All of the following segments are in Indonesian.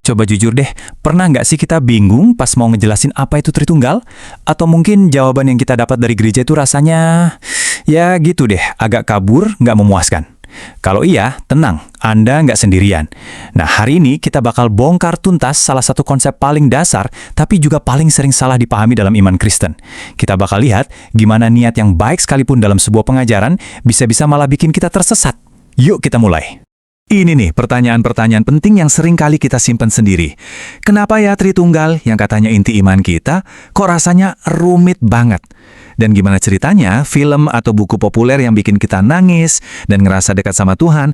Coba jujur deh, pernah nggak sih kita bingung pas mau ngejelasin apa itu Tritunggal? Atau mungkin jawaban yang kita dapat dari gereja itu rasanya, ya gitu deh, agak kabur, nggak memuaskan. Kalau iya, tenang, Anda nggak sendirian. Nah, hari ini kita bakal bongkar tuntas salah satu konsep paling dasar, tapi juga paling sering salah dipahami dalam iman Kristen. Kita bakal lihat gimana niat yang baik sekalipun dalam sebuah pengajaran bisa-bisa malah bikin kita tersesat. Yuk kita mulai. Ini nih pertanyaan-pertanyaan penting yang sering kali kita simpan sendiri. Kenapa ya Tritunggal yang katanya inti iman kita, kok rasanya rumit banget? Dan gimana ceritanya film atau buku populer yang bikin kita nangis dan ngerasa dekat sama Tuhan,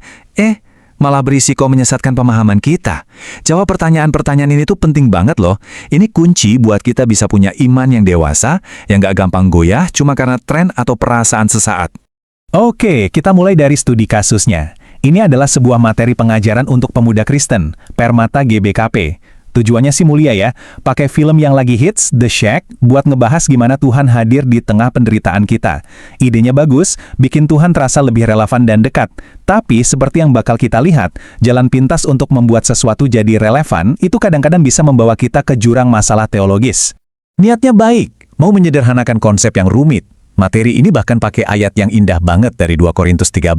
malah berisiko menyesatkan pemahaman kita? Jawab pertanyaan-pertanyaan ini tuh penting banget loh. Ini kunci buat kita bisa punya iman yang dewasa, yang gak gampang goyah cuma karena tren atau perasaan sesaat. Oke, kita mulai dari studi kasusnya. Ini adalah sebuah materi pengajaran untuk pemuda Kristen, Permata GBKP. Tujuannya sih mulia ya, pakai film yang lagi hits, The Shack, buat ngebahas gimana Tuhan hadir di tengah penderitaan kita. Idenya bagus, bikin Tuhan terasa lebih relevan dan dekat. Tapi seperti yang bakal kita lihat, jalan pintas untuk membuat sesuatu jadi relevan, itu kadang-kadang bisa membawa kita ke jurang masalah teologis. Niatnya baik, mau menyederhanakan konsep yang rumit. Materi ini bahkan pakai ayat yang indah banget dari 2 Korintus 13.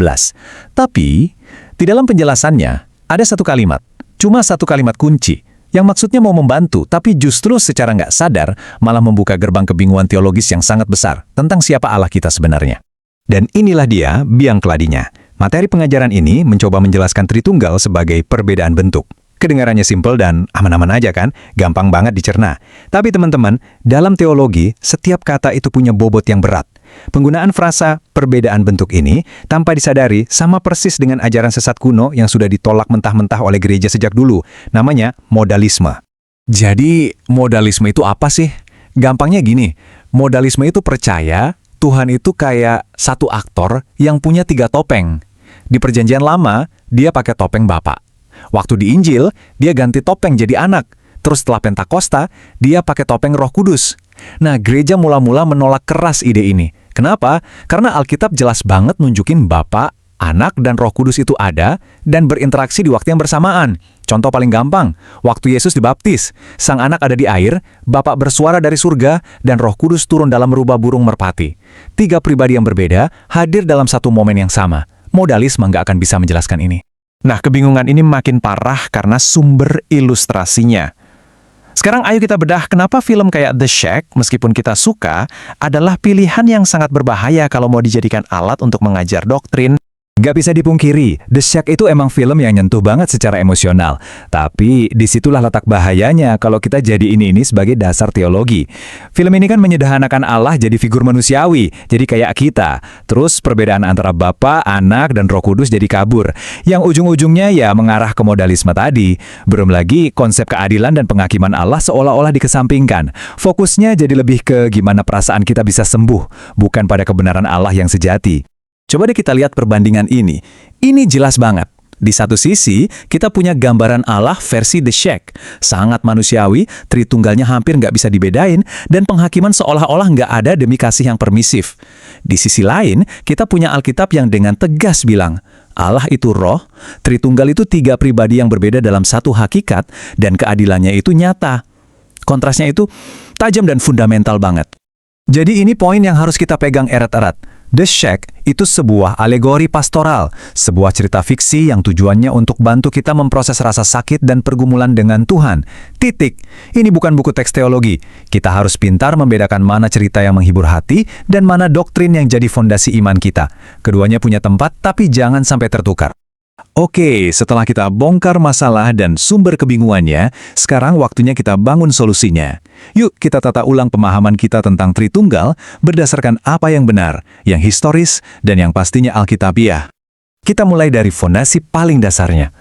Tapi, di dalam penjelasannya, ada satu kalimat, cuma satu kalimat kunci, yang maksudnya mau membantu, tapi justru secara nggak sadar, malah membuka gerbang kebingungan teologis yang sangat besar tentang siapa Allah kita sebenarnya. Dan inilah dia biang keladinya. Materi pengajaran ini mencoba menjelaskan Tritunggal sebagai perbedaan bentuk. Kedengarannya simpel dan aman-aman aja kan? Gampang banget dicerna. Tapi teman-teman, dalam teologi, setiap kata itu punya bobot yang berat. Penggunaan frasa perbedaan bentuk ini, tanpa disadari, sama persis dengan ajaran sesat kuno yang sudah ditolak mentah-mentah oleh gereja sejak dulu. Namanya modalisme. Jadi, modalisme itu apa sih? Gampangnya gini, modalisme itu percaya Tuhan itu kayak satu aktor yang punya 3 topeng. Di Perjanjian Lama, dia pakai topeng Bapa. Waktu di Injil, dia ganti topeng jadi anak. Terus setelah Pentakosta, dia pakai topeng Roh Kudus. Nah, gereja mula-mula menolak keras ide ini. Kenapa? Karena Alkitab jelas banget nunjukin Bapa, Anak, dan Roh Kudus itu ada dan berinteraksi di waktu yang bersamaan. Contoh paling gampang, waktu Yesus dibaptis, Sang Anak ada di air, Bapa bersuara dari surga, dan Roh Kudus turun dalam rubah burung merpati. 3 pribadi yang berbeda hadir dalam satu momen yang sama. Modalisme nggak akan bisa menjelaskan ini. Nah, kebingungan ini makin parah karena sumber ilustrasinya. Sekarang ayo kita bedah kenapa film kayak The Shack, meskipun kita suka, adalah pilihan yang sangat berbahaya kalau mau dijadikan alat untuk mengajar doktrin. Gak bisa dipungkiri, The Shack itu emang film yang nyentuh banget secara emosional. Tapi disitulah letak bahayanya kalau kita jadi ini sebagai dasar teologi. Film ini kan menyederhanakan Allah jadi figur manusiawi, jadi kayak kita. Terus perbedaan antara Bapa, Anak, dan Roh Kudus jadi kabur. Yang ujung-ujungnya ya mengarah ke modalisme tadi. Belum lagi konsep keadilan dan penghakiman Allah seolah-olah dikesampingkan. Fokusnya jadi lebih ke gimana perasaan kita bisa sembuh, bukan pada kebenaran Allah yang sejati. Coba deh kita lihat perbandingan ini. Ini jelas banget. Di satu sisi, kita punya gambaran Allah versi The Shack. Sangat manusiawi, Tritunggalnya hampir nggak bisa dibedain, dan penghakiman seolah-olah nggak ada demi kasih yang permisif. Di sisi lain, kita punya Alkitab yang dengan tegas bilang, Allah itu roh, Tritunggal itu 3 pribadi yang berbeda dalam satu hakikat, dan keadilannya itu nyata. Kontrasnya itu tajam dan fundamental banget. Jadi ini poin yang harus kita pegang erat-erat. The Shack itu sebuah alegori pastoral, sebuah cerita fiksi yang tujuannya untuk bantu kita memproses rasa sakit dan pergumulan dengan Tuhan. Titik. Ini bukan buku teks teologi. Kita harus pintar membedakan mana cerita yang menghibur hati dan mana doktrin yang jadi fondasi iman kita. Keduanya punya tempat, tapi jangan sampai tertukar. Oke, setelah kita bongkar masalah dan sumber kebingungannya, sekarang waktunya kita bangun solusinya. Yuk kita tata ulang pemahaman kita tentang Tritunggal berdasarkan apa yang benar, yang historis, dan yang pastinya Alkitabiah. Kita mulai dari fondasi paling dasarnya.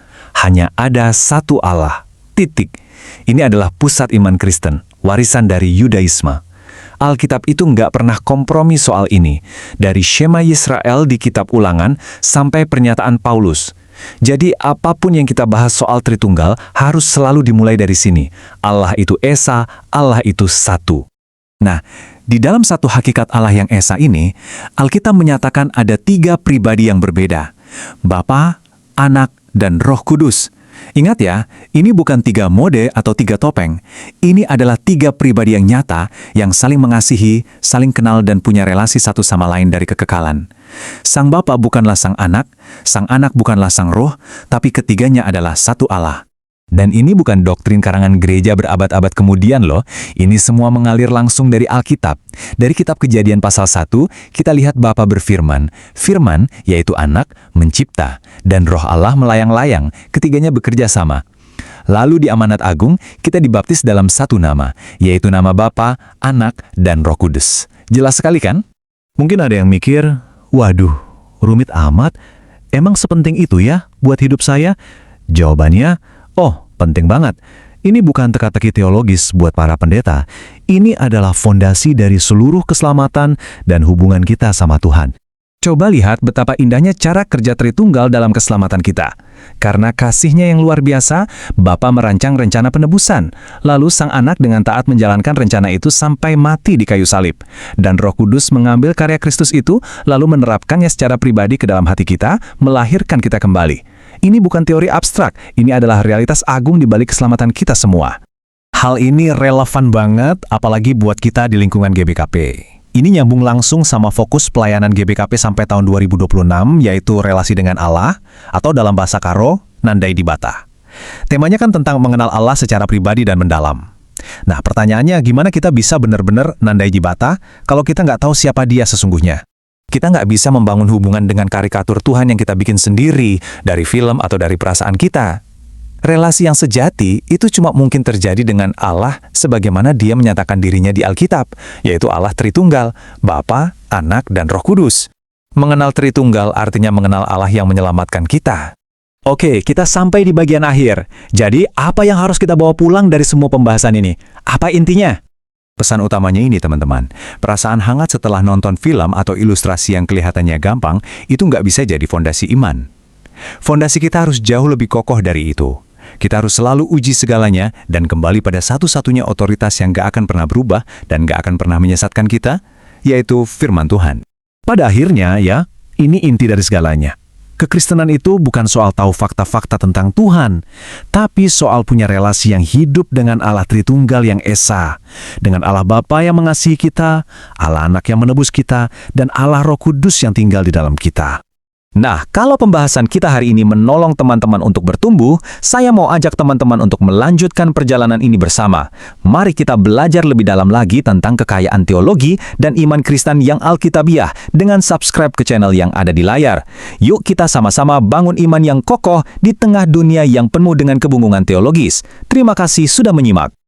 Hanya ada satu Allah. Titik. Ini adalah pusat iman Kristen, warisan dari Yudaisme. Alkitab itu nggak pernah kompromi soal ini. Dari Shema Yisrael di Kitab Ulangan sampai pernyataan Paulus. Jadi apapun yang kita bahas soal Tritunggal harus selalu dimulai dari sini. Allah itu Esa, Allah itu satu. Nah, di dalam satu hakikat Allah yang Esa ini, Alkitab menyatakan ada 3 pribadi yang berbeda. Bapa, Anak, dan Roh Kudus. Ingat ya, ini bukan 3 mode atau 3 topeng. Ini adalah 3 pribadi yang nyata, yang saling mengasihi, saling kenal dan punya relasi satu sama lain dari kekekalan. Sang Bapa bukanlah Sang Anak bukanlah Sang Roh, tapi ketiganya adalah satu Allah. Dan ini bukan doktrin karangan gereja berabad-abad kemudian loh. Ini semua mengalir langsung dari Alkitab. Dari kitab Kejadian pasal 1, kita lihat Bapa berfirman. Firman, yaitu Anak, mencipta. Dan Roh Allah melayang-layang, ketiganya bekerja sama. Lalu di Amanat Agung, kita dibaptis dalam satu nama, yaitu nama Bapa, Anak, dan Roh Kudus. Jelas sekali kan? Mungkin ada yang mikir, waduh, rumit amat. Emang sepenting itu ya buat hidup saya? Jawabannya, oh, penting banget. Ini bukan teka-teki teologis buat para pendeta. Ini adalah fondasi dari seluruh keselamatan dan hubungan kita sama Tuhan. Coba lihat betapa indahnya cara kerja Tritunggal dalam keselamatan kita. Karena kasih-Nya yang luar biasa, Bapa merancang rencana penebusan. Lalu Sang Anak dengan taat menjalankan rencana itu sampai mati di kayu salib. Dan Roh Kudus mengambil karya Kristus itu, lalu menerapkannya secara pribadi ke dalam hati kita, melahirkan kita kembali. Ini bukan teori abstrak, ini adalah realitas agung di balik keselamatan kita semua. Hal ini relevan banget, apalagi buat kita di lingkungan GBKP. Ini nyambung langsung sama fokus pelayanan GBKP sampai tahun 2026, yaitu relasi dengan Allah, atau dalam bahasa Karo, Nandai Dibata. Temanya kan tentang mengenal Allah secara pribadi dan mendalam. Nah, pertanyaannya gimana kita bisa benar-benar Nandai Dibata kalau kita nggak tahu siapa Dia sesungguhnya? Kita nggak bisa membangun hubungan dengan karikatur Tuhan yang kita bikin sendiri, dari film atau dari perasaan kita. Relasi yang sejati itu cuma mungkin terjadi dengan Allah sebagaimana Dia menyatakan dirinya di Alkitab, yaitu Allah Tritunggal, Bapa, Anak, dan Roh Kudus. Mengenal Tritunggal artinya mengenal Allah yang menyelamatkan kita. Oke, kita sampai di bagian akhir. Jadi, apa yang harus kita bawa pulang dari semua pembahasan ini? Apa intinya? Pesan utamanya ini, teman-teman. Perasaan hangat setelah nonton film atau ilustrasi yang kelihatannya gampang, itu nggak bisa jadi fondasi iman. Fondasi kita harus jauh lebih kokoh dari itu. Kita harus selalu uji segalanya dan kembali pada satu-satunya otoritas yang gak akan pernah berubah dan gak akan pernah menyesatkan kita, yaitu firman Tuhan. Pada akhirnya ya, ini inti dari segalanya. Kekristenan itu bukan soal tahu fakta-fakta tentang Tuhan, tapi soal punya relasi yang hidup dengan Allah Tritunggal yang Esa, dengan Allah Bapa yang mengasihi kita, Allah Anak yang menebus kita, dan Allah Roh Kudus yang tinggal di dalam kita. Nah, kalau pembahasan kita hari ini menolong teman-teman untuk bertumbuh, saya mau ajak teman-teman untuk melanjutkan perjalanan ini bersama. Mari kita belajar lebih dalam lagi tentang kekayaan teologi dan iman Kristen yang Alkitabiah dengan subscribe ke channel yang ada di layar. Yuk kita sama-sama bangun iman yang kokoh di tengah dunia yang penuh dengan kebingungan teologis. Terima kasih sudah menyimak.